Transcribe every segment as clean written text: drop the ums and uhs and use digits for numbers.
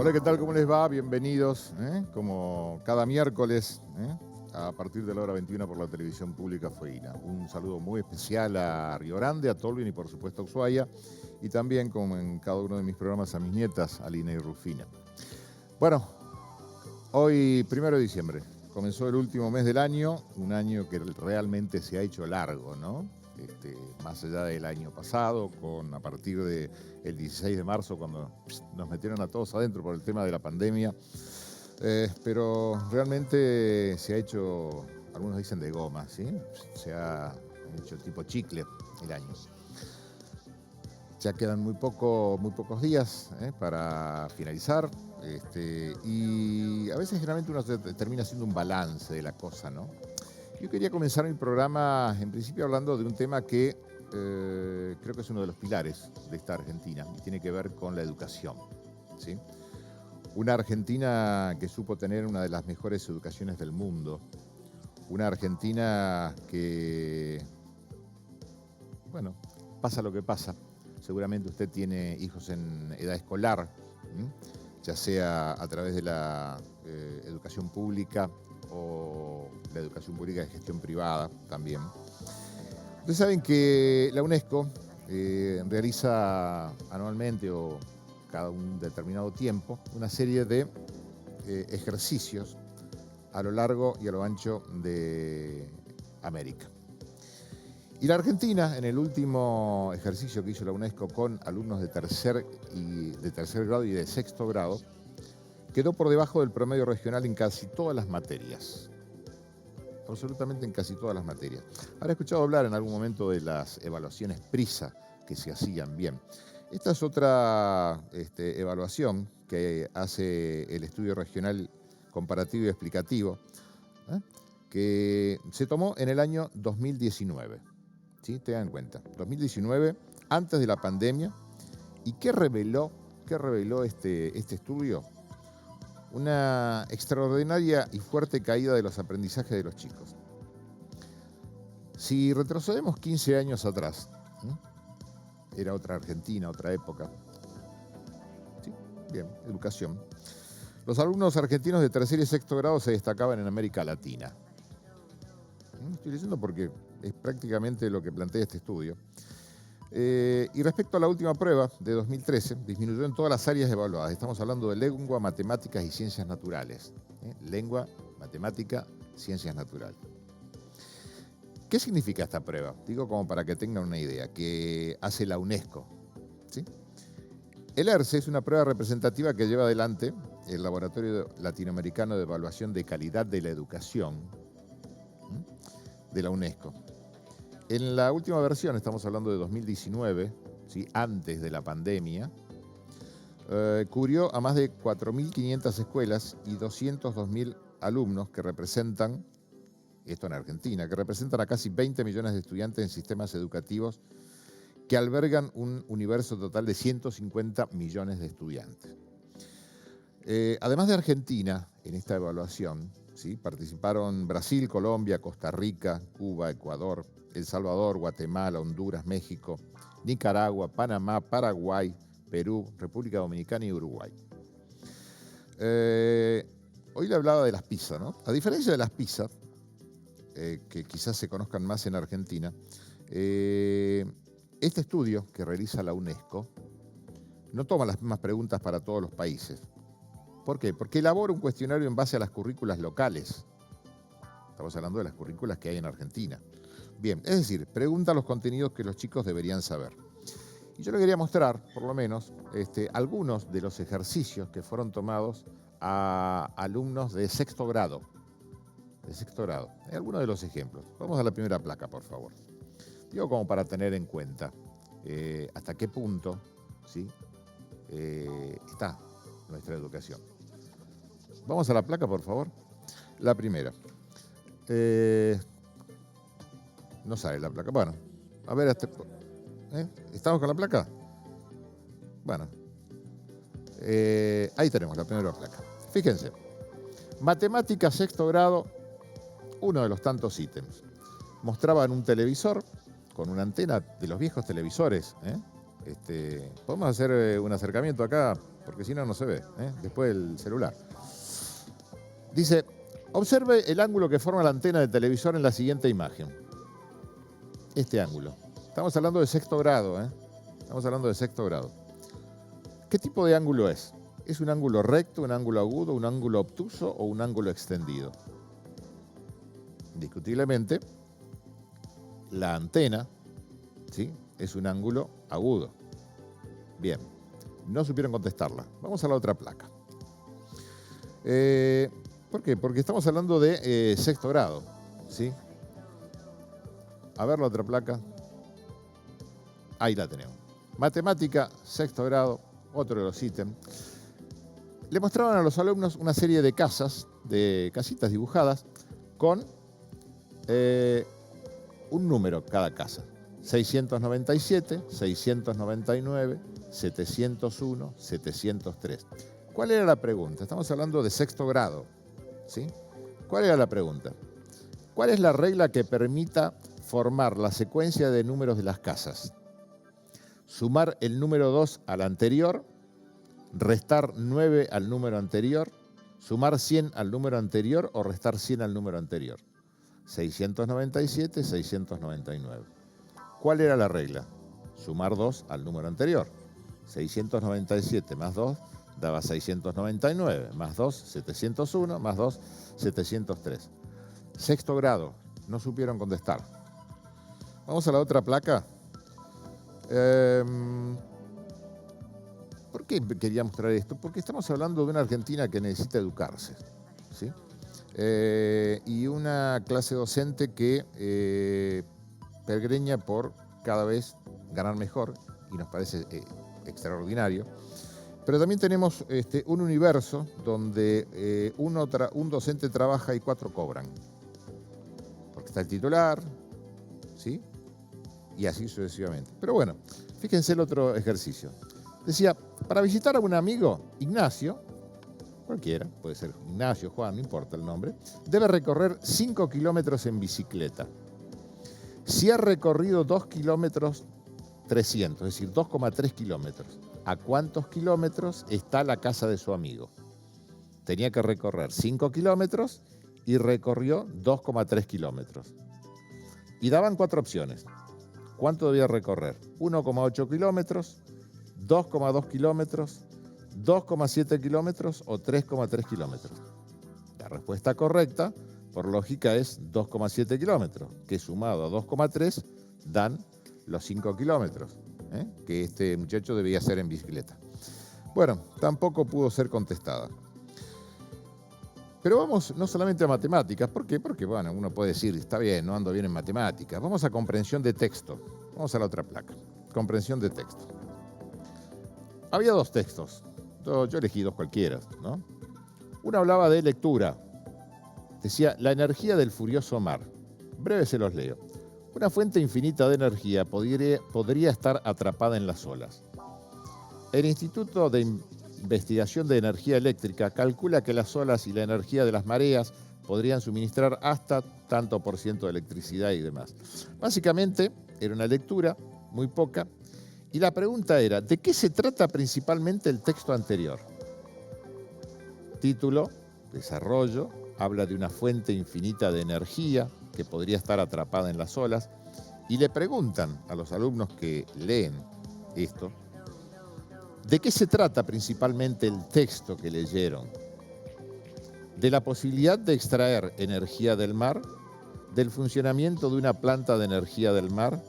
Hola, ¿qué tal? ¿Cómo les va? Bienvenidos, como cada miércoles, a partir de la hora 21 por la televisión pública Fueguina. Un saludo muy especial a Río Grande, a Tolwyn y por supuesto a Ushuaia, y también, como en cada uno de mis programas, a mis nietas, Alina y Rufina. Bueno, hoy, 1 de diciembre, comenzó el último mes del año, un año que realmente se ha hecho largo, ¿no? Más allá del año pasado, a partir del 16 de marzo, cuando nos metieron a todos adentro por el tema de la pandemia. Pero realmente se ha hecho, algunos dicen de goma, ¿sí? Se ha hecho tipo chicle el año. Ya quedan muy pocos días para finalizar. Y a veces generalmente uno termina haciendo un balance de la cosa, ¿no? Yo quería comenzar mi programa, en principio, hablando de un tema que creo que es uno de los pilares de esta Argentina y tiene que ver con la educación, ¿sí? Una Argentina que supo tener una de las mejores educaciones del mundo. Una Argentina que, bueno, pasa lo que pasa. Seguramente usted tiene hijos en edad escolar, ya sea a través de la educación pública o la educación pública de gestión privada también. Ustedes saben que la UNESCO realiza anualmente o cada un determinado tiempo una serie de ejercicios a lo largo y a lo ancho de América. Y la Argentina, en el último ejercicio que hizo la UNESCO con alumnos de tercer grado y de sexto grado, quedó por debajo del promedio regional en casi todas las materias. Absolutamente en casi todas las materias. Habrá escuchado hablar en algún momento de las evaluaciones PRISA que se hacían bien. Esta es otra evaluación que hace el Estudio Regional Comparativo y Explicativo, que se tomó en el año 2019. ¿Sí? Tengan en cuenta, 2019, antes de la pandemia. ¿Y qué reveló este estudio? Una extraordinaria y fuerte caída de los aprendizajes de los chicos. Si retrocedemos 15 años atrás, era otra Argentina, otra época. Sí, bien, educación. Los alumnos argentinos de tercer y sexto grado se destacaban en América Latina. Estoy leyendo porque es prácticamente lo que plantea este estudio. Y respecto a la última prueba de 2013, disminuyó en todas las áreas evaluadas. Estamos hablando de lengua, matemáticas y ciencias naturales. Lengua, matemática, ciencias naturales. ¿Qué significa esta prueba? Digo como para que tengan una idea, que hace la UNESCO, ¿sí? El ERCE es una prueba representativa que lleva adelante el Laboratorio Latinoamericano de Evaluación de Calidad de la Educación de la UNESCO. En la última versión, estamos hablando de 2019, ¿sí? Antes de la pandemia, cubrió a más de 4.500 escuelas y 202.000 alumnos que representan, esto en Argentina, que representan a casi 20 millones de estudiantes en sistemas educativos que albergan un universo total de 150 millones de estudiantes. Además de Argentina, en esta evaluación, ¿sí? Participaron Brasil, Colombia, Costa Rica, Cuba, Ecuador, El Salvador, Guatemala, Honduras, México, Nicaragua, Panamá, Paraguay, Perú, República Dominicana y Uruguay. Hoy le hablaba de las PISA, ¿no? A diferencia de las PISA, que quizás se conozcan más en Argentina, este estudio que realiza la UNESCO no toma las mismas preguntas para todos los países. ¿Por qué? Porque elabora un cuestionario en base a las currículas locales. Estamos hablando de las currículas que hay en Argentina. Bien, es decir, pregunta los contenidos que los chicos deberían saber. Y yo le quería mostrar, por lo menos, algunos de los ejercicios que fueron tomados a alumnos de sexto grado. De sexto grado. Hay algunos de los ejemplos. Vamos a la primera placa, por favor. Digo como para tener en cuenta hasta qué punto, ¿sí? Está nuestra educación. Vamos a la placa, por favor. La primera. No sale la placa. Bueno, a ver, ¿estamos con la placa? Bueno, ahí tenemos la primera placa. Fíjense, matemáticas sexto grado, uno de los tantos ítems. Mostraban un televisor con una antena de los viejos televisores. Podemos hacer un acercamiento acá, porque si no, no se ve. Después el celular. Dice, observe el ángulo que forma la antena de televisor en la siguiente imagen. Este ángulo. Estamos hablando de sexto grado. Estamos hablando de sexto grado. ¿Qué tipo de ángulo es? ¿Es un ángulo recto, un ángulo agudo, un ángulo obtuso o un ángulo extendido? Indiscutiblemente, la antena, ¿sí?, es un ángulo agudo. Bien, no supieron contestarla. Vamos a la otra placa. ¿Por qué? Porque estamos hablando de sexto grado, ¿sí? A ver la otra placa. Ahí la tenemos. Matemática, sexto grado, otro de los ítems. Le mostraban a los alumnos una serie de casas, de casitas dibujadas, con un número cada casa. 697, 699, 701, 703. ¿Cuál era la pregunta? Estamos hablando de sexto grado, ¿sí? ¿Cuál era la pregunta? ¿Cuál es la regla que permita formar la secuencia de números de las casas? Sumar el número 2 al anterior, restar 9 al número anterior, sumar 100 al número anterior o restar 100 al número anterior. 697, 699. ¿Cuál era la regla? Sumar 2 al número anterior. 697 más 2 daba 699, más 2, 701, más 2, 703. Sexto grado, no supieron contestar. Vamos a la otra placa. ¿Por qué quería mostrar esto? Porque estamos hablando de una Argentina que necesita educarse, ¿sí? Y una clase docente que pergreña por cada vez ganar mejor, y nos parece extraordinario. Pero también tenemos un universo donde un docente trabaja y 4 cobran. Porque está el titular, ¿sí? Y así sucesivamente. Pero bueno, fíjense el otro ejercicio. Decía, para visitar a un amigo, Ignacio, cualquiera, puede ser Ignacio, Juan, no importa el nombre, debe recorrer 5 kilómetros en bicicleta. Si ha recorrido 2 kilómetros 300, es decir, 2,3 kilómetros, ¿a cuántos kilómetros está la casa de su amigo? Tenía que recorrer 5 kilómetros y recorrió 2,3 kilómetros. Y daban 4 opciones. ¿Cuánto debía recorrer? 1,8 kilómetros, 2,2 kilómetros, 2,7 kilómetros o 3,3 kilómetros. La respuesta correcta, por lógica, es 2,7 kilómetros, que sumado a 2,3 dan los 5 kilómetros, que este muchacho debía hacer en bicicleta. Bueno, tampoco pudo ser contestada. Pero vamos no solamente a matemáticas. ¿Por qué? Porque, bueno, uno puede decir, está bien, no ando bien en matemáticas. Vamos a comprensión de texto. Vamos a la otra placa. Comprensión de texto. Había 2 textos. Yo elegí 2 cualquiera, ¿no? Uno hablaba de lectura. Decía, la energía del furioso mar. Breve se los leo. Una fuente infinita de energía podría estar atrapada en las olas. El Instituto de Investigación de Energía Eléctrica calcula que las olas y la energía de las mareas podrían suministrar hasta tanto por ciento de electricidad y demás. Básicamente, era una lectura, muy poca, y la pregunta era, ¿de qué se trata principalmente el texto anterior? Título, desarrollo, habla de una fuente infinita de energía que podría estar atrapada en las olas, y le preguntan a los alumnos que leen esto, ¿de qué se trata principalmente el texto que leyeron? ¿De la posibilidad de extraer energía del mar? ¿Del funcionamiento de una planta de energía del mar?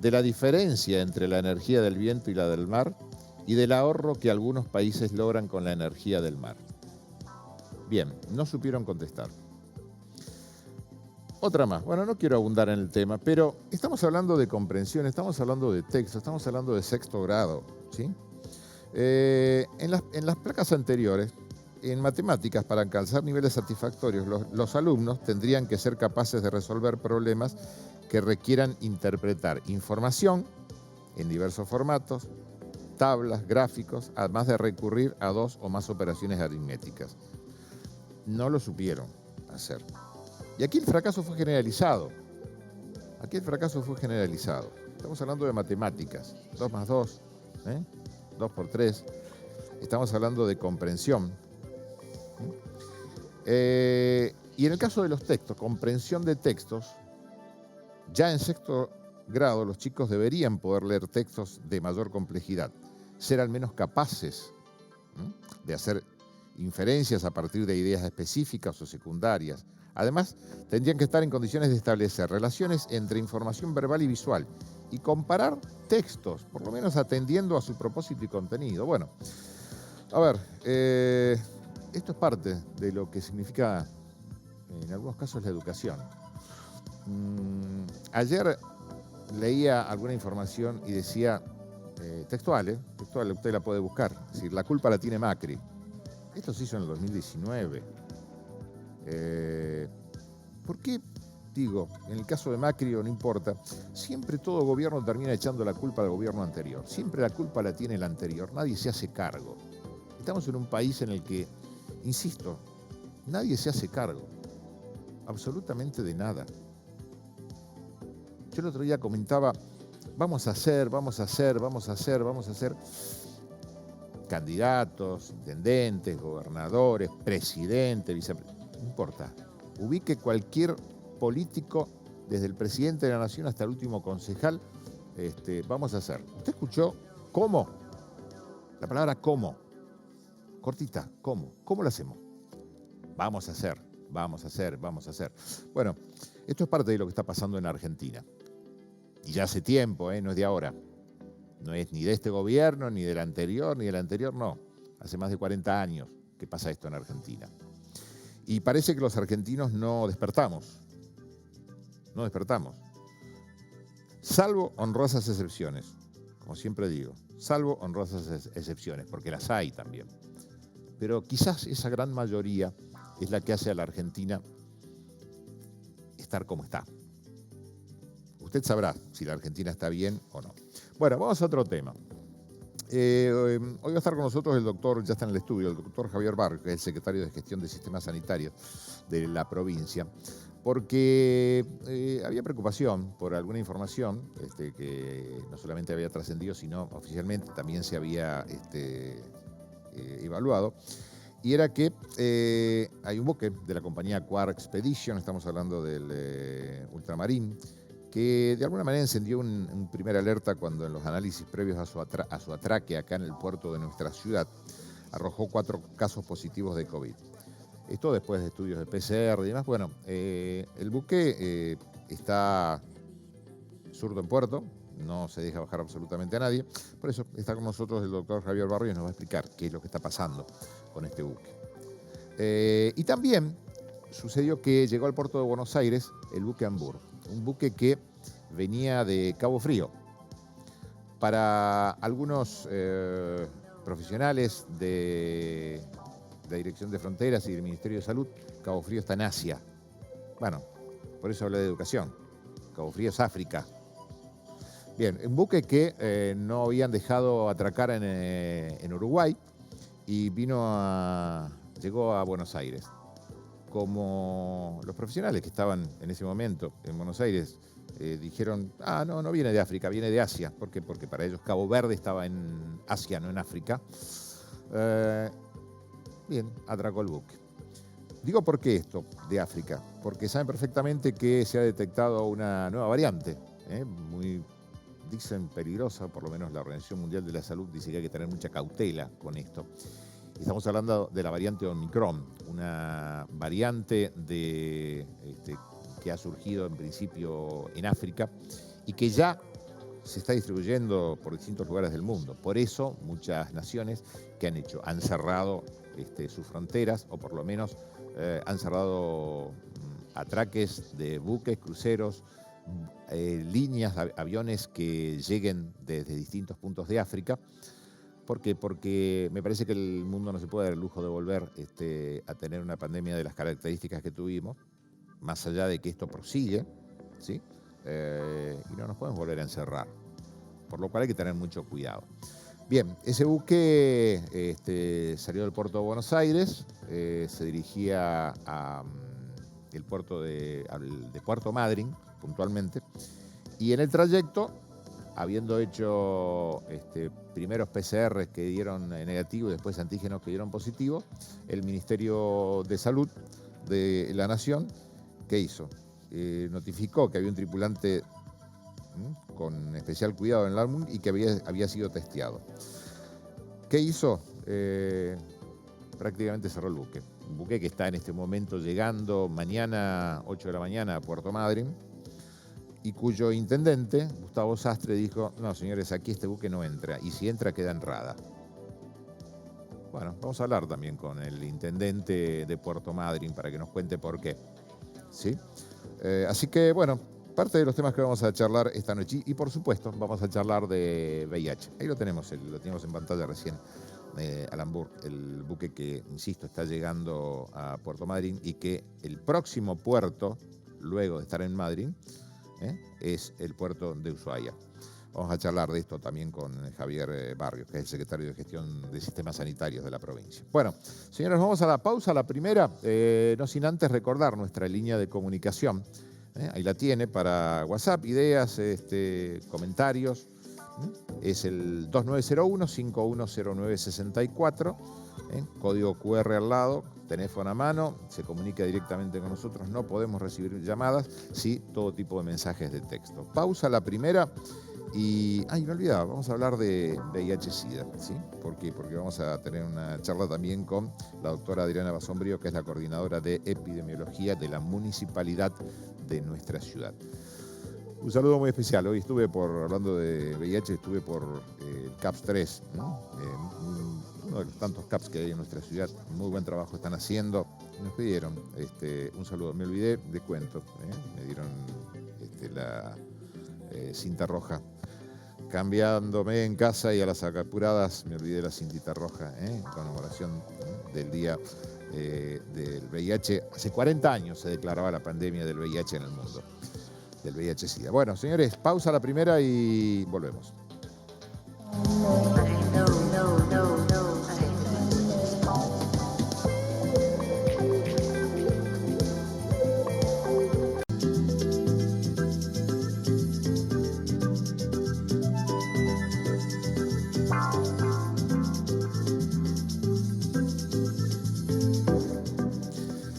¿De la diferencia entre la energía del viento y la del mar? ¿Y del ahorro que algunos países logran con la energía del mar? Bien, no supieron contestar. Otra más. Bueno, no quiero abundar en el tema, pero estamos hablando de comprensión, estamos hablando de texto, estamos hablando de sexto grado, ¿sí? En las placas anteriores, en matemáticas, para alcanzar niveles satisfactorios, los alumnos tendrían que ser capaces de resolver problemas que requieran interpretar información en diversos formatos, tablas, gráficos, además de recurrir a 2 o más operaciones aritméticas. No lo supieron hacer. Y aquí el fracaso fue generalizado. Estamos hablando de matemáticas. 2 más 2, 2 por 3. estamos hablando de comprensión. Y en el caso de los textos, comprensión de textos, ya en sexto grado los chicos deberían poder leer textos de mayor complejidad, ser al menos capaces de hacer inferencias a partir de ideas específicas o secundarias. Además, tendrían que estar en condiciones de establecer relaciones entre información verbal y visual y comparar textos, por lo menos atendiendo a su propósito y contenido. Bueno, a ver, esto es parte de lo que significa, en algunos casos, la educación. Ayer leía alguna información y decía, textual, usted la puede buscar, es decir, la culpa la tiene Macri. Esto se hizo en el 2019. ¿Por qué, digo, en el caso de Macri o no importa, siempre todo gobierno termina echando la culpa al gobierno anterior? Siempre la culpa la tiene el anterior, nadie se hace cargo. Estamos en un país en el que, insisto, nadie se hace cargo, absolutamente de nada. Yo el otro día comentaba, vamos a hacer candidatos, intendentes, gobernadores, presidente, vicepresidente, no importa. Ubique cualquier político, desde el presidente de la nación hasta el último concejal, vamos a hacer. ¿Usted escuchó cómo? La palabra cómo. Cortita, ¿cómo? ¿Cómo lo hacemos? Vamos a hacer. Bueno, esto es parte de lo que está pasando en Argentina. Y ya hace tiempo, no es de ahora. No es ni de este gobierno, ni del anterior, no. Hace más de 40 años que pasa esto en Argentina. Y parece que los argentinos no despertamos. No despertamos. Salvo honrosas excepciones, como siempre digo. Salvo honrosas excepciones, porque las hay también. Pero quizás esa gran mayoría es la que hace a la Argentina estar como está. Usted sabrá si la Argentina está bien o no. Bueno, vamos a otro tema. Hoy va a estar con nosotros el doctor, ya está en el estudio, el doctor Javier Barrios, que es el secretario de Gestión de Sistemas Sanitarios de la provincia, porque había preocupación por alguna información que no solamente había trascendido, sino oficialmente también se había evaluado, y era que hay un buque de la compañía Quark Expedition, estamos hablando del Ultramarín, que de alguna manera encendió un primer alerta cuando en los análisis previos a su atraque acá en el puerto de nuestra ciudad arrojó 4 casos positivos de COVID. Esto después de estudios de PCR y demás. Bueno, el buque está zurdo en puerto, no se deja bajar absolutamente a nadie. Por eso está con nosotros el doctor Javier Barrios y nos va a explicar qué es lo que está pasando con este buque. Y también sucedió que llegó al puerto de Buenos Aires el buque Hamburg, un buque que venía de Cabo Frío. Para algunos profesionales de la Dirección de Fronteras y del Ministerio de Salud, Cabo Frío está en Asia. Bueno, por eso hablé de educación. Cabo Frío es África. Bien, un buque que no habían dejado atracar en Uruguay y llegó a Buenos Aires. Como los profesionales que estaban en ese momento en Buenos Aires dijeron, no viene de África, viene de Asia. ¿Por qué? Porque para ellos Cabo Verde estaba en Asia, no en África. Bien, atracó el buque. Digo, ¿por qué esto de África? Porque saben perfectamente que se ha detectado una nueva variante, muy, dicen, peligrosa, por lo menos la Organización Mundial de la Salud dice que hay que tener mucha cautela con esto. Estamos hablando de la variante Omicron, una variante que ha surgido en principio en África y que ya se está distribuyendo por distintos lugares del mundo. Por eso muchas naciones que han cerrado sus fronteras, o por lo menos han cerrado atraques de buques, cruceros, líneas, aviones que lleguen desde distintos puntos de África. ¿Por qué? Porque me parece que el mundo no se puede dar el lujo de volver a tener una pandemia de las características que tuvimos, más allá de que esto prosigue, ¿sí? Y no nos podemos volver a encerrar, por lo cual hay que tener mucho cuidado. Bien, ese buque salió del puerto de Buenos Aires, se dirigía al puerto de Puerto Madryn, puntualmente, y en el trayecto habiendo hecho primeros PCR que dieron negativo y después antígenos que dieron positivo, el Ministerio de Salud de la Nación, ¿qué hizo? Notificó que había un tripulante con especial cuidado en el ARMUN y que había sido testeado. ¿Qué hizo? Prácticamente cerró el buque. Un buque que está en este momento llegando mañana, 8 de la mañana, a Puerto Madryn, y cuyo intendente, Gustavo Sastre, dijo: no, señores, aquí este buque no entra, y si entra queda en rada. Bueno, vamos a hablar también con el intendente de Puerto Madryn para que nos cuente por qué. ¿Sí? Así que, bueno, parte de los temas que vamos a charlar esta noche, y por supuesto vamos a charlar de VIH. Ahí lo tenemos en pantalla recién. Alan Burke, el buque que, insisto, está llegando a Puerto Madryn y que el próximo puerto, luego de estar en Madryn, es el puerto de Ushuaia. Vamos a charlar de esto también con Javier Barrios, que es el secretario de Gestión de Sistemas Sanitarios de la provincia. Bueno, señores, vamos a la pausa, la primera, no sin antes recordar nuestra línea de comunicación. Ahí la tiene para WhatsApp, ideas, comentarios. Es el 2901-510964, código QR al lado, teléfono a mano, se comunica directamente con nosotros, no podemos recibir llamadas, sí todo tipo de mensajes de texto. Pausa la primera y, me olvidaba, vamos a hablar de VIH-Sida, ¿sí? ¿Por qué? Porque vamos a tener una charla también con la doctora Adriana Basombrío, que es la coordinadora de epidemiología de la municipalidad de nuestra ciudad. Un saludo muy especial. Hoy hablando de VIH, estuve por el CAPS 3, ¿no? Uno de los tantos CAPS que hay en nuestra ciudad. Muy buen trabajo están haciendo. Nos pidieron un saludo. Me olvidé de cuento. Me dieron la cinta roja. Cambiándome en casa y a las apuradas me olvidé la cintita roja, en conmemoración del día del VIH. Hace 40 años se declaraba la pandemia del VIH en el mundo. Del VIH-Sida. Bueno, señores, pausa la primera y volvemos.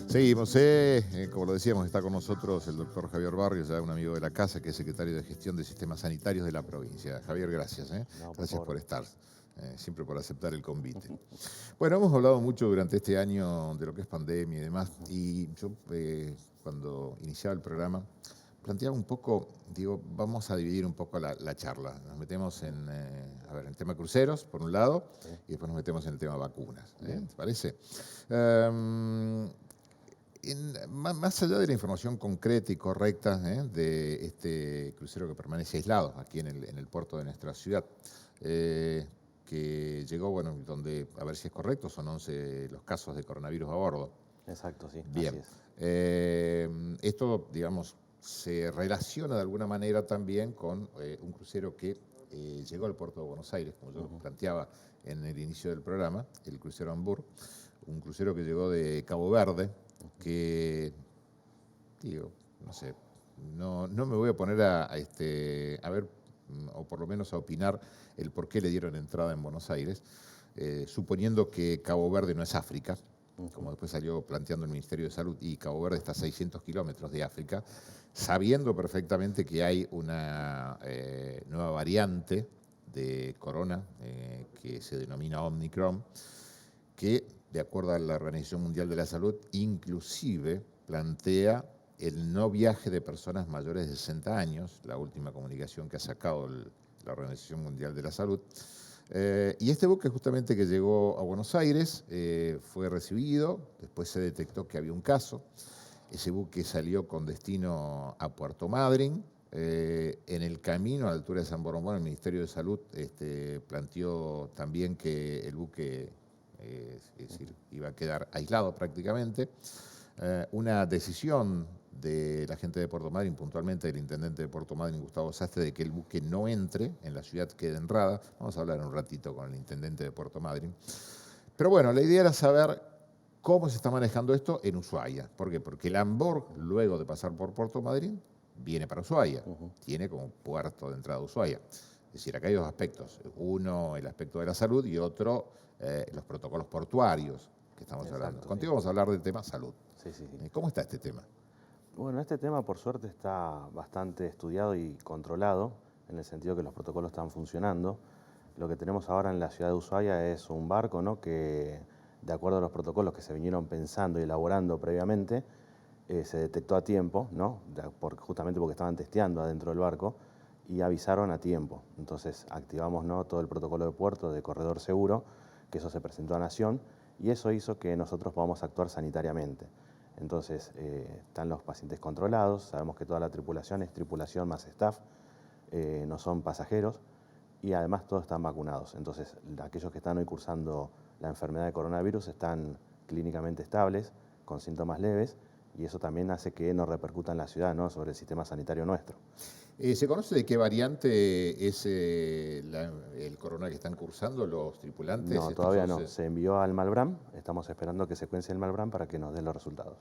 Seguimos, como lo decíamos, está con nosotros el doctor Javier Barrios, ya un amigo de la casa, que es secretario de Gestión de Sistemas Sanitarios de la provincia. Javier, gracias. Gracias por estar, siempre por aceptar el convite. Bueno, hemos hablado mucho durante este año de lo que es pandemia y demás, y yo cuando iniciaba el programa planteaba un poco, digo, vamos a dividir un poco la charla. Nos metemos en el tema cruceros, por un lado, y después nos metemos en el tema vacunas. ¿Te parece? Más allá de la información concreta y correcta de este crucero que permanece aislado aquí en el puerto de nuestra ciudad, que llegó, donde, a ver si es correcto, son 11 los casos de coronavirus a bordo. Exacto, sí. Bien. Así es. Esto, digamos, se relaciona de alguna manera también con un crucero que llegó al puerto de Buenos Aires, como yo planteaba en el inicio del programa, el crucero Hamburg, un crucero que llegó de Cabo Verde, que, digo, no sé, no me voy a poner a ver, o por lo menos a opinar el por qué le dieron entrada en Buenos Aires, suponiendo que Cabo Verde no es África, como después salió planteando el Ministerio de Salud, y Cabo Verde está a 600 kilómetros de África, sabiendo perfectamente que hay una nueva variante de corona que se denomina Omicron, que, de acuerdo a la Organización Mundial de la Salud, inclusive plantea el no viaje de personas mayores de 60 años, la última comunicación que ha sacado la Organización Mundial de la Salud. Y este buque justamente que llegó a Buenos Aires fue recibido, después se detectó que había un caso. Ese buque salió con destino a Puerto Madryn. En el camino a la altura de San Borondón, el Ministerio de Salud planteó también que el buque es decir, iba a quedar aislado prácticamente. Una decisión de la gente de Puerto Madryn, puntualmente del intendente de Puerto Madryn, Gustavo Sastre, de que el buque no entre en la ciudad, quede en rada. Vamos a hablar un ratito con el intendente de Puerto Madryn. Pero bueno, la idea era saber cómo se está manejando esto en Ushuaia. ¿Por qué? Porque el Hamburg, luego de pasar por Puerto Madryn, viene para Ushuaia, tiene como puerto de entrada a Ushuaia. Es decir, acá hay dos aspectos. Uno, el aspecto de la salud y otro, los protocolos portuarios que estamos hablando. Contigo vamos a hablar del tema salud. Sí, sí, sí. ¿Cómo está este tema? Bueno, este tema por suerte está bastante estudiado y controlado, en el sentido que los protocolos están funcionando. Lo que tenemos ahora en la ciudad de Ushuaia es un barco, ¿no?, que, de acuerdo a los protocolos que se vinieron pensando y elaborando previamente, se detectó a tiempo, ¿no?, justamente porque estaban testeando adentro del barco, y avisaron a tiempo. Entonces activamos, ¿no?, todo el protocolo de puerto de corredor seguro, que eso se presentó a Nación, y eso hizo que nosotros podamos actuar sanitariamente. Entonces están los pacientes controlados, sabemos que toda la tripulación es tripulación más staff, no son pasajeros, y además todos están vacunados. Entonces aquellos que están hoy cursando la enfermedad de coronavirus están clínicamente estables, con síntomas leves, y eso también hace que no repercuta en la ciudad, ¿no?, sobre el sistema sanitario nuestro. ¿Se conoce de qué variante es el corona que están cursando los tripulantes? No, todavía no. Se envió al Malbrán, estamos esperando que secuencie el Malbrán para que nos dé los resultados.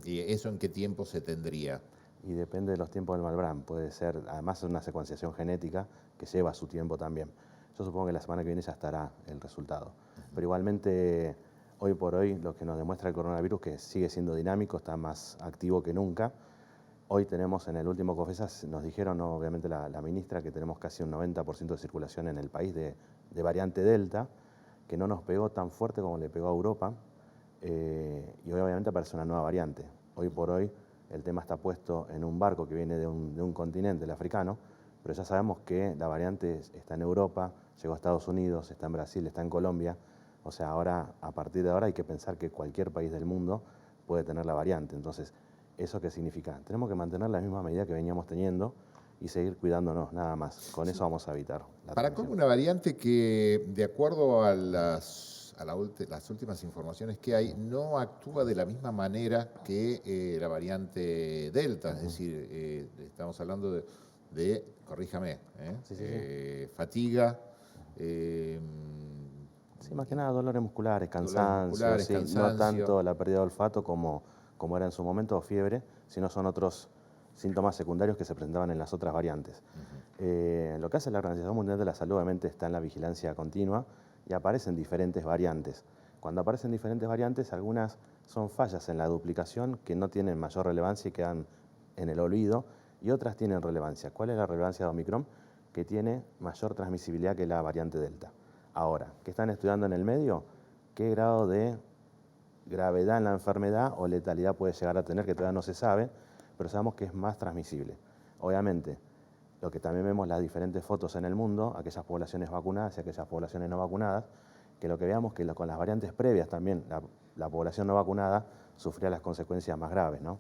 ¿Y eso en qué tiempo se tendría? Y depende de los tiempos del Malbrán. Puede ser, además es una secuenciación genética que lleva su tiempo también. Yo supongo que la semana que viene ya estará el resultado. Pero igualmente, hoy por hoy, lo que nos demuestra el coronavirus, que sigue siendo dinámico, está más activo que nunca. Hoy tenemos en el último COFESA, nos dijeron, ¿no?, obviamente la ministra, que tenemos casi un 90% de circulación en el país de variante Delta, que no nos pegó tan fuerte como le pegó a Europa, y hoy obviamente aparece una nueva variante. Hoy por hoy el tema está puesto en un barco que viene de un continente, el africano, pero ya sabemos que la variante está en Europa, llegó a Estados Unidos, está en Brasil, está en Colombia. O sea, ahora, a partir de ahora hay que pensar que cualquier país del mundo puede tener la variante. Entonces, ¿eso qué significa? Tenemos que mantener la misma medida que veníamos teniendo y seguir cuidándonos, nada más. Con eso vamos a evitar la Para transmisión. cómo una variante que, de acuerdo a las últimas informaciones que hay, no actúa de la misma manera que la variante Delta. Es decir, estamos hablando corríjame, fatiga. Sí, más que nada dolores musculares, cansancio, no tanto la pérdida de olfato como era en su momento, o fiebre, sino son otros síntomas secundarios que se presentaban en las otras variantes. Lo que hace la Organización Mundial de la Salud obviamente está en la vigilancia continua y aparecen diferentes variantes. Cuando aparecen diferentes variantes, algunas son fallas en la duplicación que no tienen mayor relevancia y quedan en el olvido, y otras tienen relevancia. ¿Cuál es la relevancia de Omicron? Que tiene mayor transmisibilidad que la variante Delta. Ahora, ¿qué están estudiando en el medio? ¿Qué grado de gravedad en la enfermedad o letalidad puede llegar a tener, que todavía no se sabe, pero sabemos que es más transmisible? Obviamente, lo que también vemos las diferentes fotos en el mundo, aquellas poblaciones vacunadas y aquellas poblaciones no vacunadas, que lo que veamos que con las variantes previas también la población no vacunada sufría las consecuencias más graves, ¿no?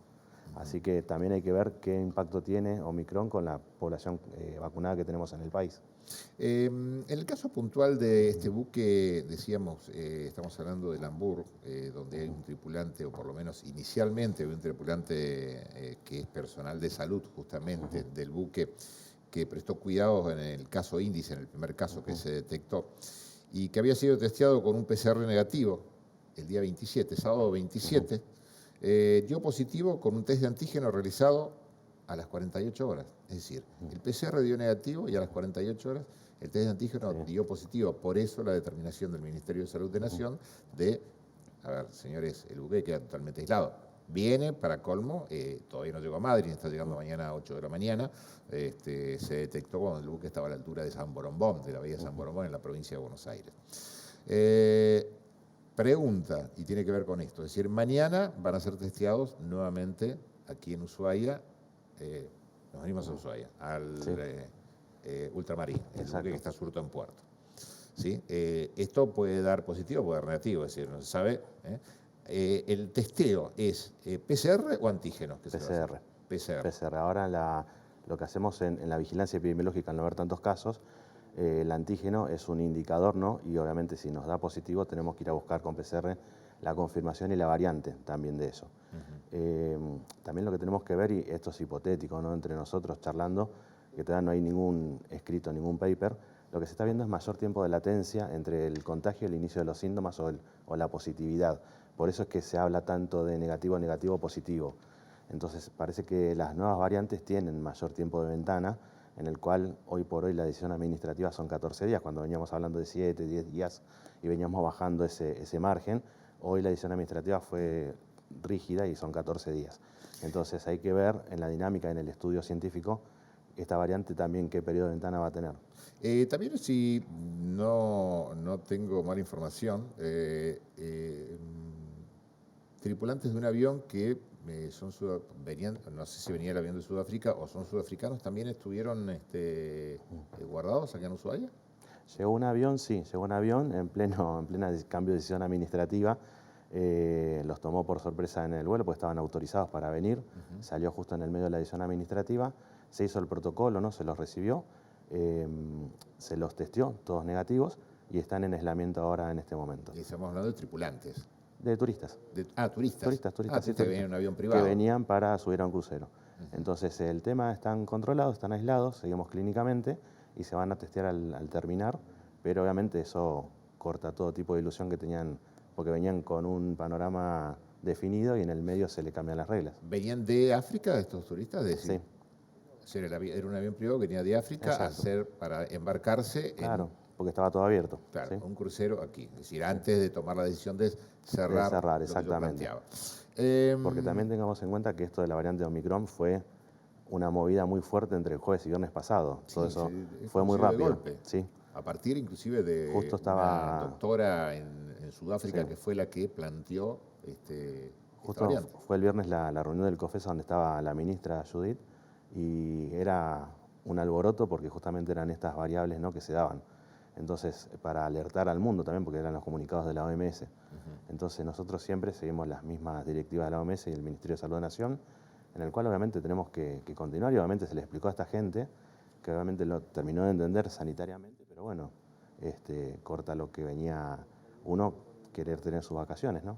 Así que también hay que ver qué impacto tiene Omicron con la población vacunada que tenemos en el país. En el caso puntual de este buque, decíamos, estamos hablando del Hamburg, donde hay un tripulante, o por lo menos inicialmente un tripulante que es personal de salud justamente del buque, que prestó cuidados en el caso índice, en el primer caso que se detectó, y que había sido testeado con un PCR negativo el día 27, sábado 27, dio positivo con un test de antígeno realizado a las 48 horas. Es decir, el PCR dio negativo y a las 48 horas el test de antígeno dio positivo. Por eso la determinación del Ministerio de Salud de Nación de, a ver, señores, el buque queda totalmente aislado. Viene, para colmo, todavía no llegó a Madrid, está llegando mañana a 8 de la mañana. Se detectó cuando el buque estaba a la altura de San Borombón, de la bahía de San Borombón, en la provincia de Buenos Aires. Pregunta, y tiene que ver con esto, es decir, mañana van a ser testeados nuevamente aquí en Ushuaia. Nos venimos a Ushuaia, al Ultramarín, el buque que está surto en puerto. ¿Sí? Esto puede dar positivo, puede dar negativo, es decir, no se sabe. ¿El testeo es PCR o antígenos? PCR. PCR. Ahora lo que hacemos en la vigilancia epidemiológica, al no haber tantos casos, el antígeno es un indicador, ¿no? Y obviamente si nos da positivo tenemos que ir a buscar con PCR la confirmación y la variante también de eso. También lo que tenemos que ver, y esto es hipotético, ¿no?, entre nosotros charlando, que todavía no hay ningún escrito, ningún paper, lo que se está viendo es mayor tiempo de latencia entre el contagio y el inicio de los síntomas o la positividad. Por eso es que se habla tanto de negativo, positivo. Entonces parece que las nuevas variantes tienen mayor tiempo de ventana, en el cual hoy por hoy la decisión administrativa son 14 días, cuando veníamos hablando de 7, 10 días y veníamos bajando ese margen. Hoy la decisión administrativa fue rígida y son 14 días. Entonces hay que ver en la dinámica, en el estudio científico, esta variante también qué periodo de ventana va a tener. También, si no tengo mala información, tripulantes de un avión que venían, no sé si venía el avión de Sudáfrica o son sudafricanos, también estuvieron guardados acá en Ushuaia. Llegó un avión, sí, llegó un avión en plena cambio de decisión administrativa. Los tomó por sorpresa en el vuelo, porque estaban autorizados para venir. Salió justo en el medio de la decisión administrativa. Se hizo el protocolo, ¿no? Se los recibió, se los testeó, todos negativos, y están en aislamiento ahora en este momento. Y estamos hablando de tripulantes. De turistas. Turistas. Turistas. Sí, que venían en un avión privado. Que venían para subir a un crucero. Entonces el tema están controlados, están aislados, seguimos clínicamente y se van a testear al terminar, pero obviamente eso corta todo tipo de ilusión que tenían, porque venían con un panorama definido y en el medio se le cambian las reglas. ¿Venían de África estos turistas? Sí. Era un avión privado que venía de África para embarcarse. Claro, porque estaba todo abierto. Claro, ¿sí? Un crucero aquí. Es decir, antes de tomar la decisión de cerrar. De cerrar, exactamente. Porque también tengamos en cuenta que esto de la variante Omicron fue una movida muy fuerte entre el jueves y viernes pasado. Todo eso fue muy rápido. De golpe. Sí. A partir inclusive de Justo estaba una doctora en Sudáfrica que fue la que planteó justo fue el viernes la reunión del COFESA donde estaba la ministra Judith y era un alboroto porque justamente eran estas variables, ¿no?, que se daban. Entonces, para alertar al mundo también, porque eran los comunicados de la OMS. Entonces, nosotros siempre seguimos las mismas directivas de la OMS y el Ministerio de Salud de Nación, en el cual obviamente tenemos que continuar y obviamente se le explicó a esta gente, que obviamente lo terminó de entender sanitariamente, pero bueno, corta lo que venía uno querer tener sus vacaciones, ¿no?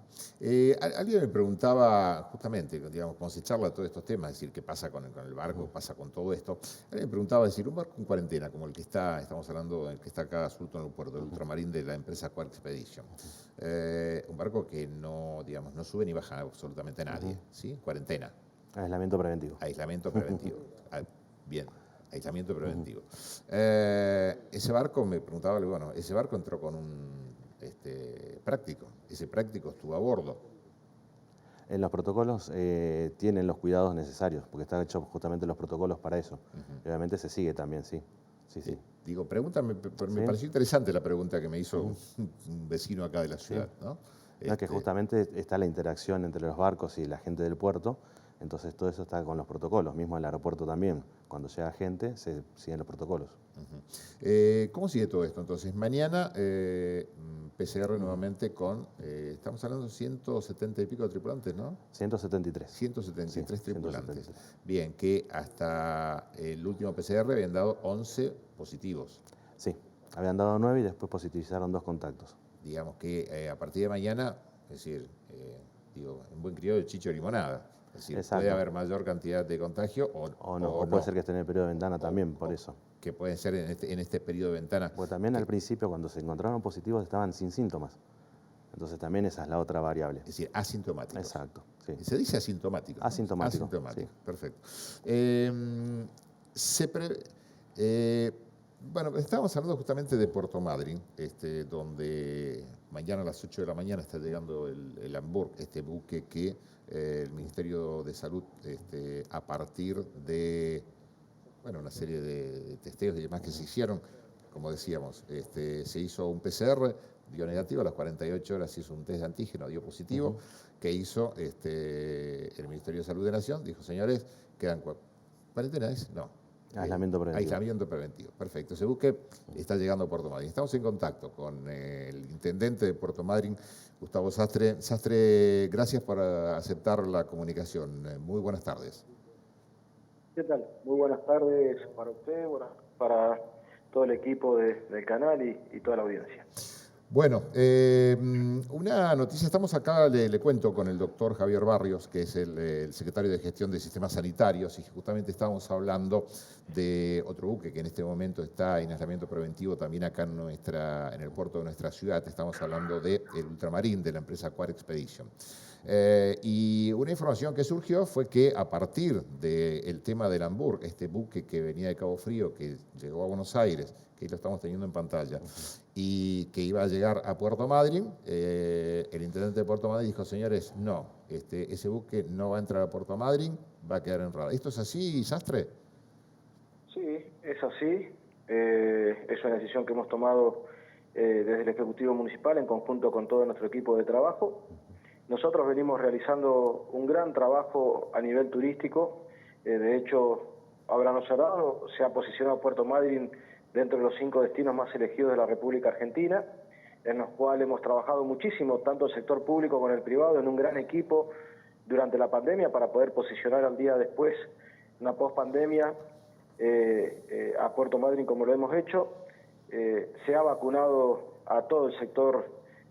Alguien me preguntaba, justamente, digamos, cuando se charla de todos estos temas, es decir, qué pasa con el barco, qué pasa con todo esto. Alguien me preguntaba, es decir, un barco en cuarentena, como el que estamos hablando, el que está acá suelto en el puerto, el ultramarín de la empresa Quark Expedition. Un barco que no sube ni baja absolutamente nadie, ¿sí? Cuarentena. Aislamiento preventivo. Aislamiento preventivo. Bien. Aislamiento preventivo. Ese barco, me preguntaba, bueno, ese barco entró con un práctico. Ese práctico estuvo a bordo. En los protocolos tienen los cuidados necesarios, porque están hechos justamente los protocolos para eso. Y obviamente se sigue también, sí. Sí. Digo, pregúntame, me pareció interesante la pregunta que me hizo un vecino acá de la ciudad, ¿no? No, que justamente está la interacción entre los barcos y la gente del puerto. Entonces todo eso está con los protocolos, mismo en el aeropuerto también. Cuando llega gente, se siguen los protocolos. ¿Cómo sigue todo esto? Entonces, mañana PCR nuevamente con, estamos hablando de 170 y pico de tripulantes, ¿no? 173. 173 tripulantes. 173. Bien, que hasta el último PCR habían dado 11 positivos. Sí, habían dado 9 y después positivizaron 2 contactos. Digamos que a partir de mañana, es decir, en buen criollo, chicho limonada. Es decir, puede haber mayor cantidad de contagio o no. O puede ser que esté en el periodo de ventana también, por eso. Que pueden ser en este periodo de ventana. Porque también al principio, cuando se encontraron positivos, estaban sin síntomas. Entonces también esa es la otra variable. Es decir, asintomáticos. Exacto. Sí. Se dice asintomático. Asintomático. Sí. Perfecto. Bueno, estábamos hablando justamente de Puerto Madryn, donde mañana a las 8 de la mañana está llegando el Hamburg, este buque que el Ministerio de Salud, a partir de una serie de testeos y demás que se hicieron, como decíamos, se hizo un PCR, dio negativo, a las 48 horas se hizo un test de antígeno, dio positivo, que hizo el Ministerio de Salud de Nación, dijo, señores, quedan ¿cuarentena es? No. Aislamiento preventivo. Aislamiento preventivo, perfecto. Ese buque está llegando a Puerto Madryn. Estamos en contacto con el intendente de Puerto Madryn, Gustavo Sastre. Sastre, gracias por aceptar la comunicación. Muy buenas tardes. ¿Qué tal? Muy buenas tardes para usted, para todo el equipo del canal y toda la audiencia. Bueno, una noticia, estamos acá, le cuento, con el doctor Javier Barrios, que es el secretario de Gestión de Sistemas Sanitarios, y justamente estábamos hablando de otro buque que en este momento está en aislamiento preventivo también acá en el puerto de nuestra ciudad. Estamos hablando del ultramarín de la empresa Quark Expedition. Y una información que surgió fue que a partir del tema del Hamburg, este buque que venía de Cabo Frío, que llegó a Buenos Aires, que lo estamos teniendo en pantalla, y que iba a llegar a Puerto Madryn, el intendente de Puerto Madryn dijo, señores, no, ese buque no va a entrar a Puerto Madryn, va a quedar en Rada. ¿Esto es así, Sastre? Sí, es así. Es una decisión que hemos tomado desde el Ejecutivo Municipal en conjunto con todo nuestro equipo de trabajo. Nosotros venimos realizando un gran trabajo a nivel turístico. De hecho, Abraham Cerrado se ha posicionado a Puerto Madryn dentro de los 5 destinos más elegidos de la República Argentina, en los cuales hemos trabajado muchísimo, tanto el sector público como el privado, en un gran equipo durante la pandemia para poder posicionar al día después, una post-pandemia, a Puerto Madryn como lo hemos hecho. Se ha vacunado a todo el sector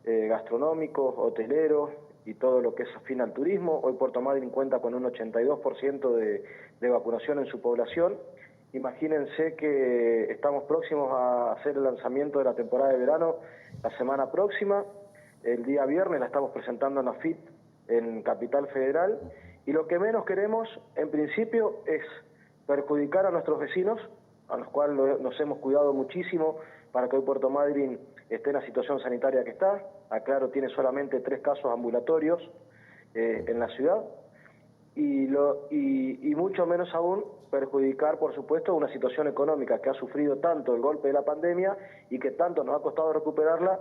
gastronómico, hotelero y todo lo que es afín al turismo. Hoy Puerto Madryn cuenta con un 82% de vacunación en su población. Imagínense que estamos próximos a hacer el lanzamiento de la temporada de verano la semana próxima. El día viernes la estamos presentando en AFIT en Capital Federal. Y lo que menos queremos, en principio, es perjudicar a nuestros vecinos, a los cuales nos hemos cuidado muchísimo para que hoy Puerto Madryn esté en la situación sanitaria que está. Aclaro, tiene solamente 3 casos ambulatorios en la ciudad. Y mucho menos aún perjudicar, por supuesto, una situación económica que ha sufrido tanto el golpe de la pandemia y que tanto nos ha costado recuperarla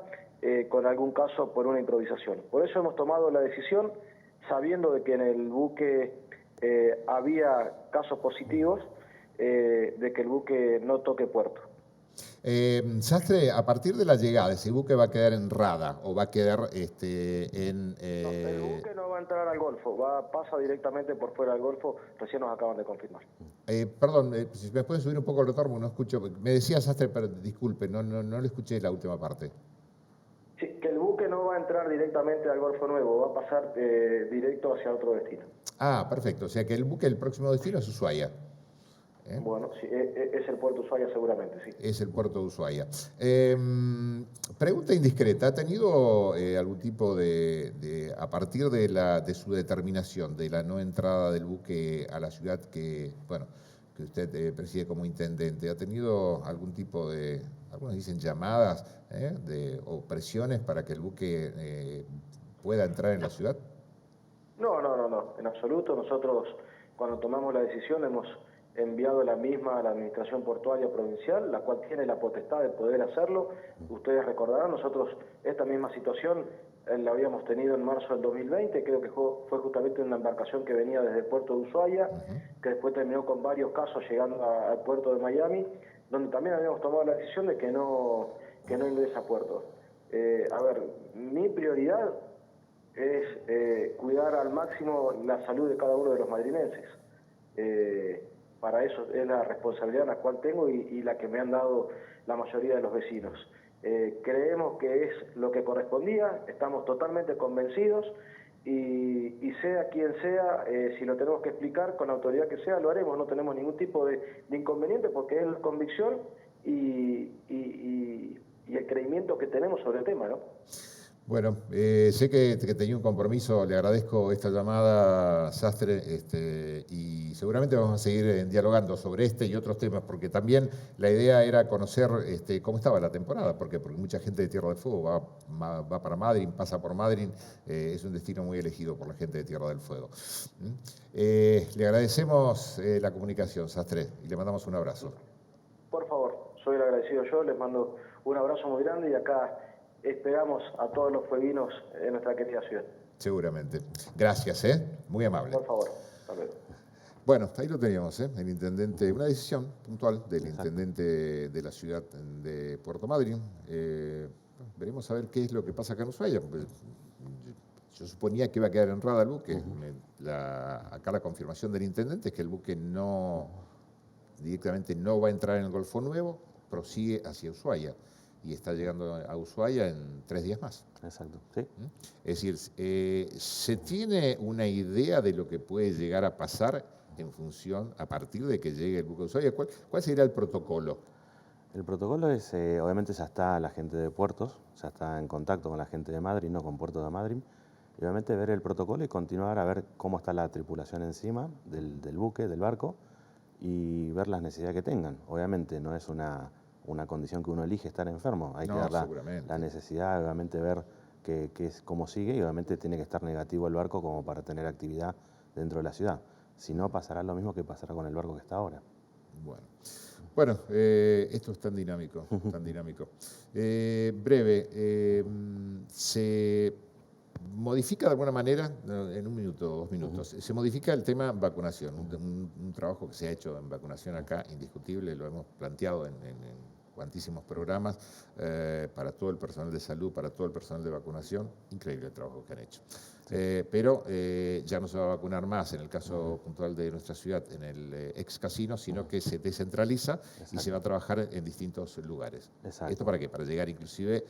con algún caso por una improvisación. Por eso hemos tomado la decisión, sabiendo de que en el buque había casos positivos, de que el buque no toque puerto. Sastre, a partir de la llegada, ¿ese buque va a quedar en Rada o va a quedar en...? No, el buque no va a entrar al Golfo, pasa directamente por fuera del Golfo, recién nos acaban de confirmar. Perdón, si me puede subir un poco el retorno, no escucho. Me decía Sastre, pero disculpe, no le escuché la última parte. Sí, que el buque no va a entrar directamente al Golfo Nuevo, va a pasar directo hacia otro destino. Ah, perfecto, o sea que el buque, el próximo destino es Ushuaia. Bueno, sí, es el puerto de Ushuaia seguramente, sí. Es el puerto de Ushuaia. Pregunta indiscreta, ¿ha tenido algún tipo a partir de su determinación de la no entrada del buque a la ciudad que usted preside como intendente, ¿ha tenido algún tipo de, algunos dicen llamadas o presiones para que el buque pueda entrar en la ciudad? No, en absoluto. Nosotros, cuando tomamos la decisión, hemos enviado la misma a la Administración Portuaria Provincial, la cual tiene la potestad de poder hacerlo. Ustedes recordarán, nosotros esta misma situación la habíamos tenido en marzo del 2020, creo que fue justamente una embarcación que venía desde el puerto de Ushuaia, que después terminó con varios casos llegando al puerto de Miami, donde también habíamos tomado la decisión de que no ingresa a puerto. A ver, mi prioridad es cuidar al máximo la salud de cada uno de los madrinenses. Para eso es la responsabilidad la cual tengo y la que me han dado la mayoría de los vecinos. Creemos que es lo que correspondía, estamos totalmente convencidos y sea quien sea, si lo tenemos que explicar con la autoridad que sea, lo haremos, no tenemos ningún tipo de inconveniente porque es la convicción y el creimiento que tenemos sobre el tema, ¿no? Bueno, sé que tenía un compromiso, le agradezco esta llamada, Sastre, y seguramente vamos a seguir dialogando sobre este y otros temas, porque también la idea era conocer cómo estaba la temporada, porque mucha gente de Tierra del Fuego va para Madryn, pasa por Madryn, es un destino muy elegido por la gente de Tierra del Fuego. Le agradecemos la comunicación, Sastre, y le mandamos un abrazo. Por favor, soy el agradecido yo, les mando un abrazo muy grande y acá esperamos a todos los fueguinos en nuestra querida ciudad. Seguramente. Gracias, muy amable. Por favor, hasta luego. Bueno, ahí lo teníamos, el intendente, una decisión puntual del intendente de la ciudad de Puerto Madryn. Veremos a ver qué es lo que pasa acá en Ushuaia. Yo suponía que iba a quedar en Rada el buque. Acá la confirmación del intendente es que el buque directamente no va a entrar en el Golfo Nuevo, prosigue hacia Ushuaia. Y está llegando a Ushuaia en 3 días más. Exacto, sí. Es decir, ¿se tiene una idea de lo que puede llegar a pasar en función, a partir de que llegue el buque de Ushuaia? ¿Cuál sería el protocolo? El protocolo es, obviamente ya está la gente de puertos, ya está en contacto con la gente de Madryn, no con Puerto de Madryn. Y obviamente ver el protocolo y continuar a ver cómo está la tripulación encima del buque, del barco, y ver las necesidades que tengan. Obviamente no es una condición que uno elige estar enfermo, hay que ver la necesidad, obviamente ver cómo sigue, y obviamente tiene que estar negativo el barco como para tener actividad dentro de la ciudad. Si no, pasará lo mismo que pasará con el barco que está ahora. Bueno, esto es tan dinámico, tan dinámico. Breve, se modifica de alguna manera, en 1 minuto, 2 minutos, se modifica el tema vacunación, un trabajo que se ha hecho en vacunación acá, indiscutible, lo hemos planteado en cuantísimos programas, para todo el personal de salud, para todo el personal de vacunación, increíble el trabajo que han hecho. Pero ya no se va a vacunar más, en el caso puntual de nuestra ciudad, en el ex casino, sino que se descentraliza y se va a trabajar en distintos lugares. Exacto. ¿Esto para qué? Para llegar inclusive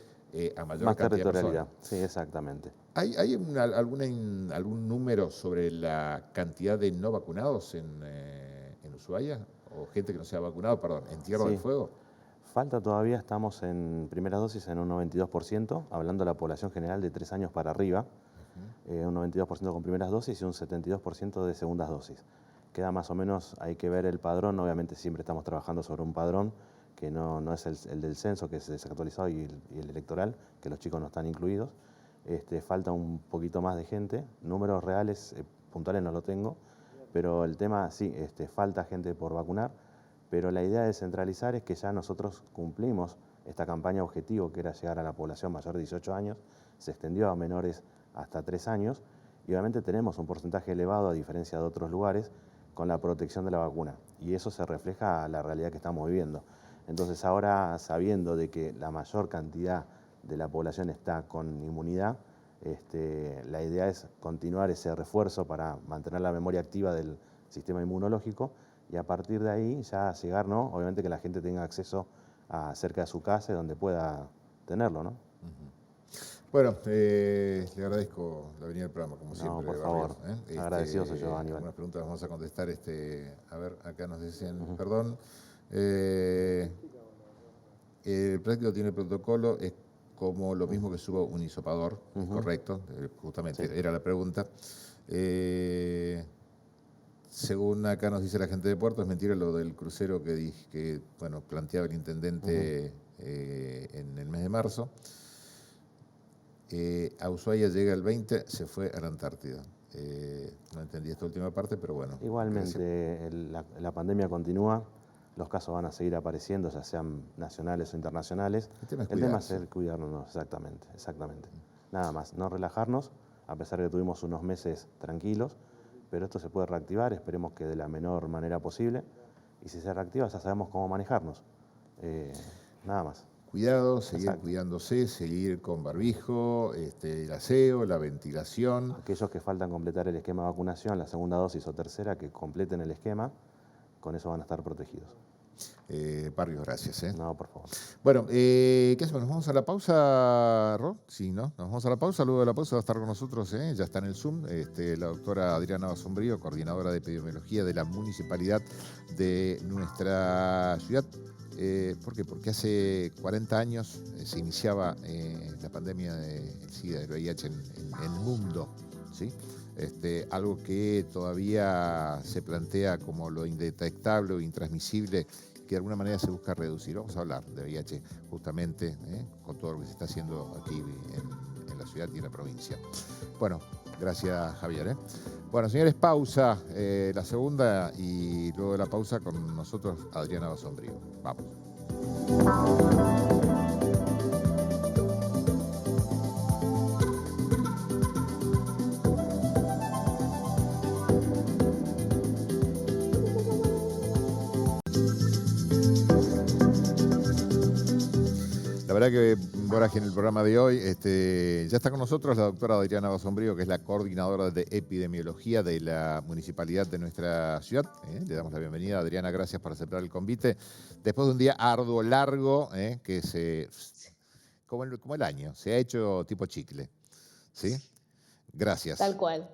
a mayor más cantidad territorialidad. de personas. Sí, exactamente. ¿Hay algún número sobre la cantidad de no vacunados en Ushuaia? ¿O gente que no se ha vacunado, perdón, en Tierra del Fuego? Falta todavía, estamos en primera dosis en un 92%, hablando de la población general de 3 años para arriba, un 92% con primeras dosis y un 72% de segundas dosis. Queda más o menos, hay que ver el padrón, obviamente siempre estamos trabajando sobre un padrón que no es el del censo, que es desactualizado, y el electoral, que los chicos no están incluidos. Falta un poquito más de gente, números reales, puntuales no lo tengo, pero el tema sí, falta gente por vacunar. Pero la idea de centralizar es que ya nosotros cumplimos esta campaña objetivo, que era llegar a la población mayor de 18 años, se extendió a menores hasta 3 años, y obviamente tenemos un porcentaje elevado, a diferencia de otros lugares, con la protección de la vacuna. Y eso se refleja a la realidad que estamos viviendo. Entonces ahora, sabiendo de que la mayor cantidad de la población está con inmunidad, la idea es continuar ese refuerzo para mantener la memoria activa del sistema inmunológico, y a partir de ahí ya llegar, ¿no? Obviamente que la gente tenga acceso cerca de su casa y donde pueda tenerlo, ¿no? Bueno, le agradezco la venida al programa, como siempre. No, por favor. Agradecido soy yo, Aníbal. Algunas preguntas vamos a contestar. A ver, acá nos decían, perdón. El práctico tiene protocolo, es como lo mismo que suba un hisopador, correcto, justamente, sí. Era la pregunta. Según acá nos dice la gente de Puerto, es mentira lo del crucero que bueno, planteaba el intendente en el mes de marzo. A Ushuaia llega el 20, se fue a la Antártida. No entendí esta última parte, pero bueno. Igualmente, la pandemia continúa, los casos van a seguir apareciendo, ya sean nacionales o internacionales. El tema es cuidarnos, exactamente. Nada más, no relajarnos, a pesar de que tuvimos unos meses tranquilos, pero esto se puede reactivar, esperemos que de la menor manera posible, y si se reactiva ya sabemos cómo manejarnos, nada más. Cuidado, seguir cuidándose, seguir con barbijo, el aseo, la ventilación. Aquellos que faltan completar el esquema de vacunación, la segunda dosis o tercera, que completen el esquema, con eso van a estar protegidos. Barrios, gracias. No, por favor. Bueno, ¿qué hacemos? ¿Nos vamos a la pausa, Ro? Sí, ¿no? Nos vamos a la pausa. Luego de la pausa va a estar con nosotros, ya está en el Zoom, la doctora Adriana Basombrío, coordinadora de epidemiología de la municipalidad de nuestra ciudad. ¿Por qué? Porque hace 40 años se iniciaba la pandemia del SIDA, del VIH en el mundo, ¿sí? Algo que todavía se plantea como lo indetectable o intransmisible, que de alguna manera se busca reducir. Vamos a hablar de VIH justamente con todo lo que se está haciendo aquí en la ciudad y en la provincia. Bueno, gracias, Javier. Bueno, señores, pausa, la segunda, y luego de la pausa con nosotros Adriana Basombrío. Vamos. La verdad que vorágine en el programa de hoy. Ya está con nosotros la doctora Adriana Basombrío, que es la coordinadora de epidemiología de la municipalidad de nuestra ciudad. Le damos la bienvenida. Adriana, gracias por aceptar el convite. Después de un día arduo, largo, que como el año, se ha hecho tipo chicle. ¿Sí? Gracias. Tal cual.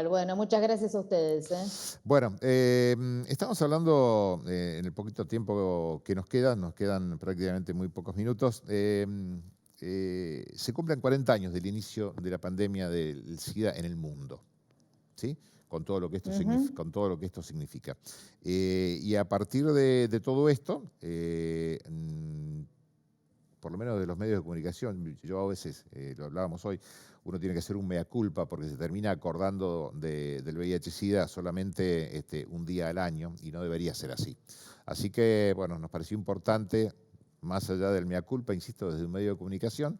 Bueno, muchas gracias a ustedes. Bueno, estamos hablando en el poquito tiempo que nos quedan prácticamente muy pocos minutos. se cumplen 40 años del inicio de la pandemia del SIDA en el mundo, ¿sí? Con todo lo que esto, con todo lo que esto significa. Y a partir de todo esto, por lo menos de los medios de comunicación, yo a veces, lo hablábamos hoy, uno tiene que hacer un mea culpa porque se termina acordando del VIH-Sida solamente un día al año y no debería ser así. Así que, bueno, nos pareció importante, más allá del mea culpa, insisto, desde un medio de comunicación,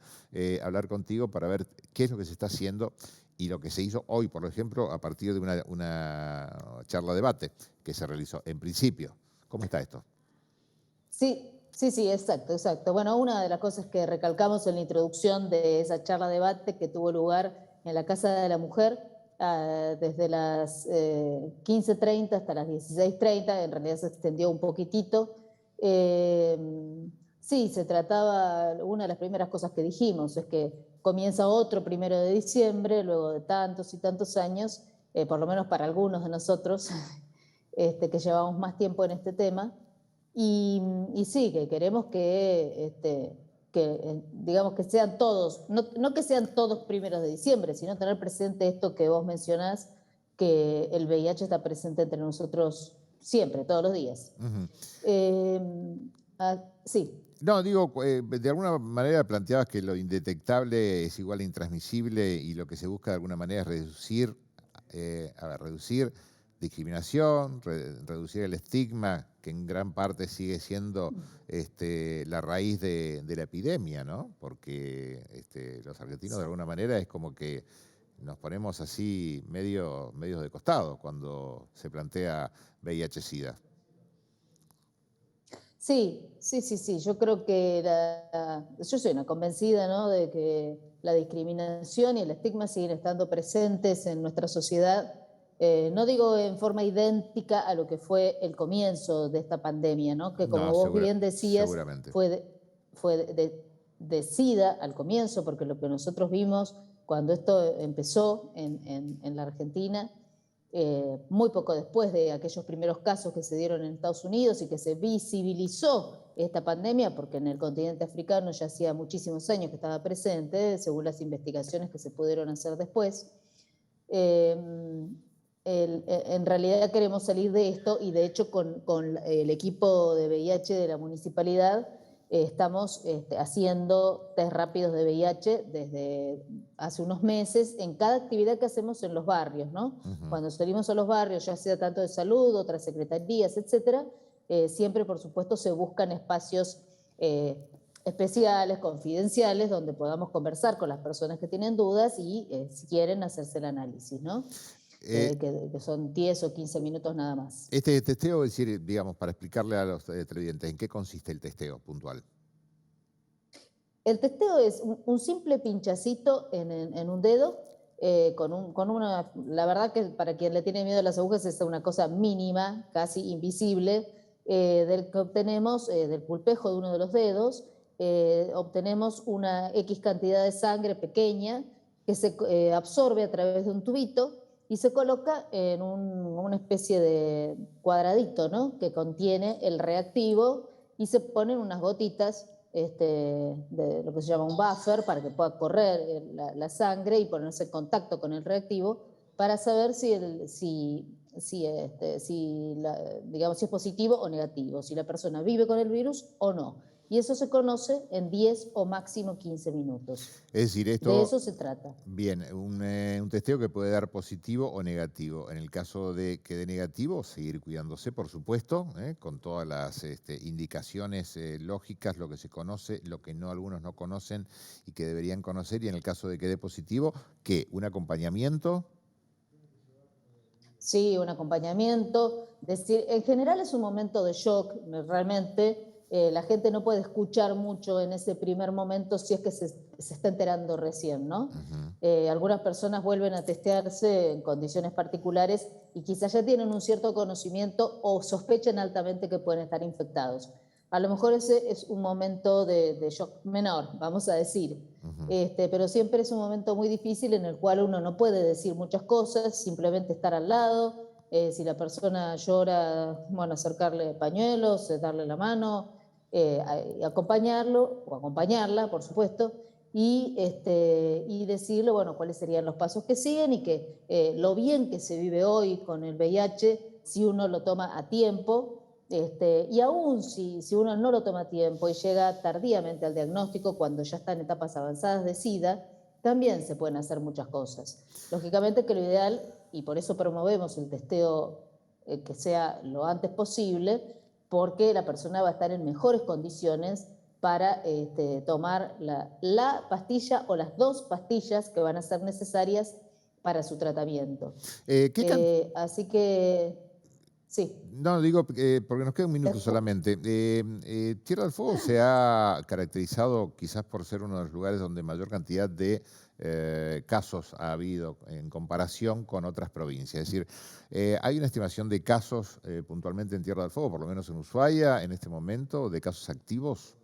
hablar contigo para ver qué es lo que se está haciendo y lo que se hizo hoy, por ejemplo, a partir de una charla debate que se realizó en principio. ¿Cómo está esto? Sí, sí, exacto. Bueno, una de las cosas que recalcamos en la introducción de esa charla debate que tuvo lugar en la Casa de la Mujer, desde las 15:30 hasta las 16:30, en realidad se extendió un poquitito. Sí, se trataba, una de las primeras cosas que dijimos es que comienza otro 1 de diciembre, luego de tantos y tantos años, por lo menos para algunos de nosotros, que llevamos más tiempo en este tema. Y sí, que queremos digamos que sean todos, no que sean todos 1 de diciembre, sino tener presente esto que vos mencionás, que el VIH está presente entre nosotros siempre, todos los días. Sí. No, digo, de alguna manera planteabas que lo indetectable es igual a intransmisible y lo que se busca de alguna manera es reducir discriminación, reducir el estigma, que en gran parte sigue siendo la raíz de la epidemia, ¿no? Porque los argentinos de alguna manera es como que nos ponemos así medios de costado cuando se plantea VIH-Sida. Sí. Yo creo que yo soy una convencida, ¿no?, de que la discriminación y el estigma siguen estando presentes en nuestra sociedad. No digo en forma idéntica a lo que fue el comienzo de esta pandemia, ¿no? Que como vos bien decías, fue de SIDA al comienzo, porque lo que nosotros vimos cuando esto empezó en la Argentina, muy poco después de aquellos primeros casos que se dieron en Estados Unidos y que se visibilizó esta pandemia, porque en el continente africano ya hacía muchísimos años que estaba presente, según las investigaciones que se pudieron hacer después. En realidad queremos salir de esto y de hecho con el equipo de VIH de la municipalidad estamos haciendo test rápidos de VIH desde hace unos meses en cada actividad que hacemos en los barrios, ¿no? Cuando salimos a los barrios, ya sea tanto de salud, otras secretarías, etcétera, siempre, por supuesto, se buscan espacios especiales, confidenciales, donde podamos conversar con las personas que tienen dudas y si quieren hacerse el análisis, ¿no? Que son 10 o 15 minutos nada más. Este testeo, es decir, digamos, para explicarle a los televidentes, ¿en qué consiste el testeo puntual? El testeo es un simple pinchacito en un dedo, la verdad que para quien le tiene miedo a las agujas es una cosa mínima, casi invisible, del que obtenemos del pulpejo de uno de los dedos, obtenemos una X cantidad de sangre pequeña que se absorbe a través de un tubito y se coloca en una especie de cuadradito, ¿no?, que contiene el reactivo y se ponen unas gotitas de lo que se llama un buffer para que pueda correr la sangre y ponerse en contacto con el reactivo para saber si es positivo o negativo, si la persona vive con el virus o no. Y eso se conoce en 10 o máximo 15 minutos. Es decir, de eso se trata. Bien, un testeo que puede dar positivo o negativo. En el caso de que dé negativo, seguir cuidándose, por supuesto, con todas las indicaciones lógicas, lo que se conoce, lo que algunos no conocen y que deberían conocer. Y en el caso de que dé positivo, ¿qué? ¿Un acompañamiento? Sí, un acompañamiento. En general es un momento de shock, realmente. La gente no puede escuchar mucho en ese primer momento si es que se está enterando recién, ¿no? Algunas personas vuelven a testearse en condiciones particulares y quizás ya tienen un cierto conocimiento o sospechan altamente que pueden estar infectados. A lo mejor ese es un momento de shock menor, vamos a decir. Pero siempre es un momento muy difícil en el cual uno no puede decir muchas cosas, simplemente estar al lado. Si la persona llora, bueno, acercarle pañuelos, darle la mano, acompañarlo o acompañarla, por supuesto. y decirle, bueno, cuáles serían los pasos que siguen y que lo bien que se vive hoy con el VIH, si uno lo toma a tiempo, y aún si uno no lo toma a tiempo y llega tardíamente al diagnóstico, cuando ya está en etapas avanzadas de SIDA, también se pueden hacer muchas cosas. Lógicamente que lo ideal, y por eso promovemos el testeo que sea lo antes posible, porque la persona va a estar en mejores condiciones para tomar la pastilla o las 2 pastillas que van a ser necesarias para su tratamiento. Así que, sí. No, digo, porque nos queda un minuto solamente. Tierra del Fuego se ha caracterizado quizás por ser uno de los lugares donde mayor cantidad de casos ha habido en comparación con otras provincias. Es decir, hay una estimación de casos puntualmente en Tierra del Fuego, por lo menos en Ushuaia, en este momento, de casos activos.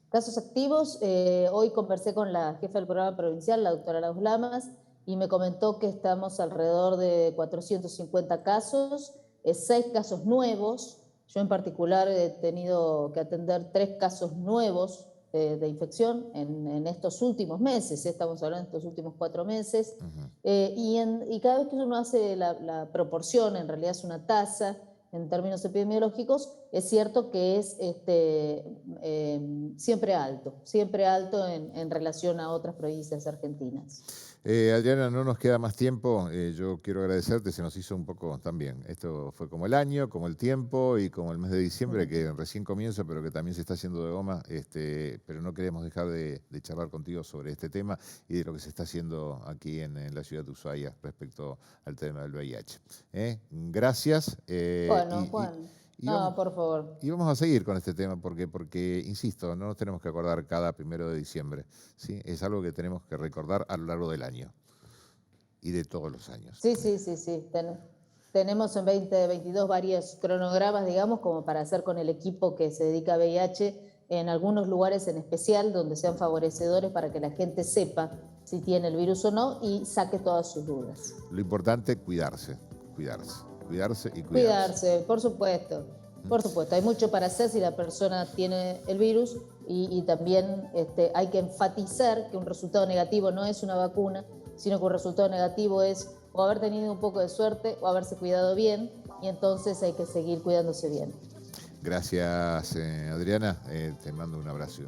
Casos activos, hoy conversé con la jefa del programa provincial, la doctora Laus Lamas, y me comentó que estamos alrededor de 450 casos, 6 casos nuevos. Yo en particular he tenido que atender 3 casos nuevos de infección en estos últimos meses, estamos hablando de estos últimos 4 meses, y cada vez que uno hace la proporción, en realidad es una tasa, en términos epidemiológicos, es cierto que es siempre alto en relación a otras provincias argentinas. Adriana, no nos queda más tiempo. Yo quiero agradecerte, se nos hizo un poco también. Esto fue como el año, como el tiempo y como el mes de diciembre, que recién comienza, pero que también se está haciendo de goma. Pero no queremos dejar de charlar contigo sobre este tema y de lo que se está haciendo aquí en la ciudad de Ushuaia respecto al tema del VIH. Gracias. Bueno, Juan. No, por favor. Y vamos a seguir con este tema porque, insisto, no nos tenemos que acordar cada 1 de diciembre. ¿Sí? Es algo que tenemos que recordar a lo largo del año y de todos los años. Sí. Tenemos en 2022 varios cronogramas, digamos, como para hacer con el equipo que se dedica a VIH en algunos lugares en especial donde sean favorecedores para que la gente sepa si tiene el virus o no y saque todas sus dudas. Lo importante, cuidarse y cuidarse. Cuidarse, por supuesto. Por supuesto, hay mucho para hacer si la persona tiene el virus y también hay que enfatizar que un resultado negativo no es una vacuna, sino que un resultado negativo es o haber tenido un poco de suerte o haberse cuidado bien y entonces hay que seguir cuidándose bien. Gracias, Adriana. Te mando un abrazo.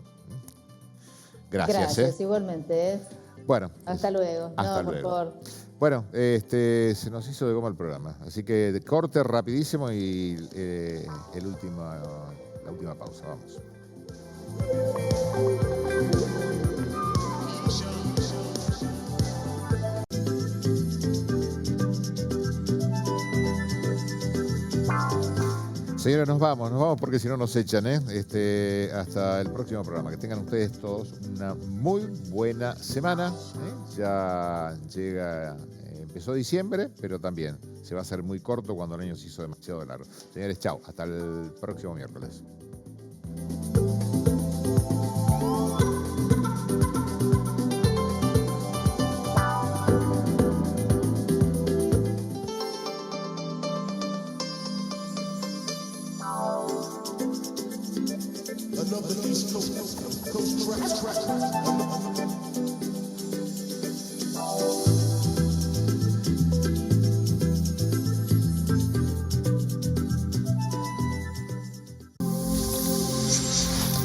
Gracias. Igualmente. Bueno. Hasta luego. Hasta luego. Por favor. Bueno, se nos hizo de goma el programa, así que de corte rapidísimo y la última pausa, vamos. Señores, nos vamos porque si no nos echan, hasta el próximo programa. Que tengan ustedes todos una muy buena semana. Ya empezó diciembre, pero también se va a hacer muy corto cuando el año se hizo demasiado largo. Señores, chao, hasta el próximo miércoles. Another East Coast track.